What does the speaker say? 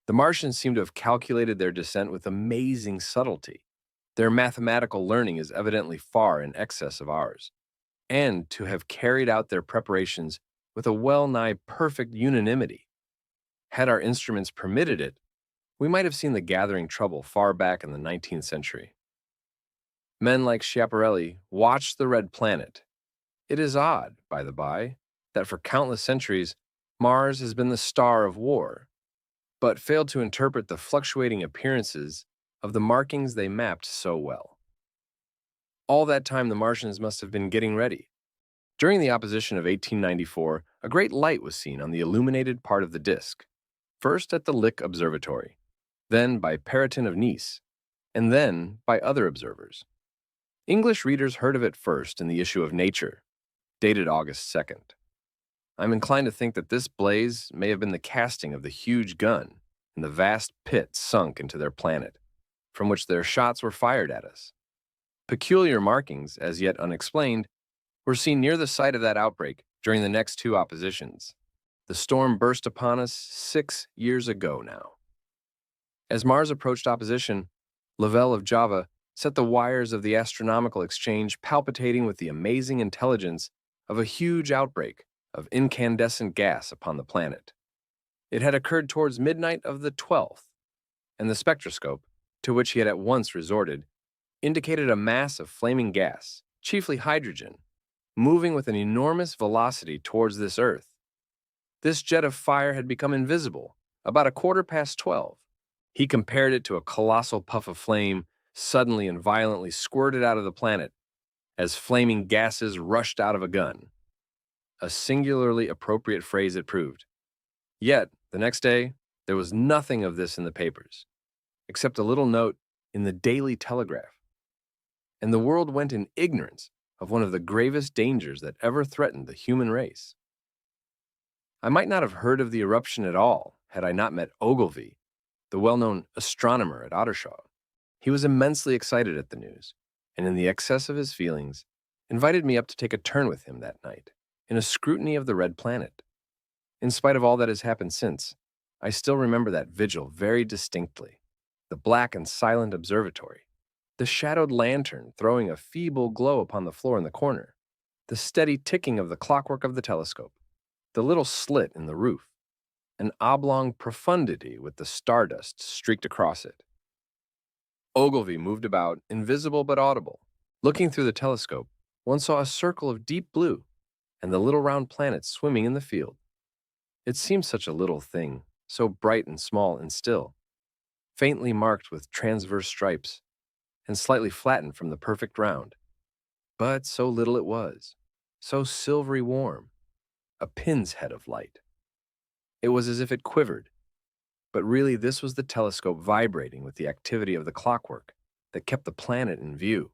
The Martians seem to have calculated their descent with amazing subtlety. Their mathematical learning is evidently far in excess of ours, and to have carried out their preparations with a well-nigh perfect unanimity. Had our instruments permitted it, we might have seen the gathering trouble far back in the 19th century. Men like Schiaparelli watched the red planet. It is odd, by the by, that for countless centuries, Mars has been the star of war, but failed to interpret the fluctuating appearances of the markings they mapped so well. All that time, the Martians must have been getting ready. During the opposition of 1894, a great light was seen on the illuminated part of the disk, first at the Lick Observatory, then by Perrotin of Nice, and then by other observers. English readers heard of it first in the issue of Nature, dated August 2nd. I'm inclined to think that this blaze may have been the casting of the huge gun in the vast pit sunk into their planet, from which their shots were fired at us. Peculiar markings, as yet unexplained, were seen near the site of that outbreak during the next two oppositions. The storm burst upon us 6 years ago now. As Mars approached opposition, Lavelle of Java set the wires of the astronomical exchange palpitating with the amazing intelligence of a huge outbreak of incandescent gas upon the planet. It had occurred towards midnight of the 12th, and the spectroscope, to which he had at once resorted, indicated a mass of flaming gas, chiefly hydrogen, moving with an enormous velocity towards this Earth. This jet of fire had become invisible about 12:15. He compared it to a colossal puff of flame suddenly and violently squirted out of the planet as flaming gases rushed out of a gun. A singularly appropriate phrase it proved. Yet, the next day, there was nothing of this in the papers, except a little note in the Daily Telegraph. And the world went in ignorance of one of the gravest dangers that ever threatened the human race. I might not have heard of the eruption at all had I not met Ogilvy, the well-known astronomer at Ottershaw. He was immensely excited at the news, and in the excess of his feelings, invited me up to take a turn with him that night in a scrutiny of the red planet. In spite of all that has happened since, I still remember that vigil very distinctly. The black and silent observatory, the shadowed lantern throwing a feeble glow upon the floor in the corner, the steady ticking of the clockwork of the telescope, the little slit in the roof, an oblong profundity with the stardust streaked across it. Ogilvy moved about, invisible but audible. Looking through the telescope, one saw a circle of deep blue and the little round planets swimming in the field. It seemed such a little thing, so bright and small and still, faintly marked with transverse stripes, and slightly flattened from the perfect round. But so little it was, so silvery warm, a pin's head of light. It was as if it quivered, but really this was the telescope vibrating with the activity of the clockwork that kept the planet in view.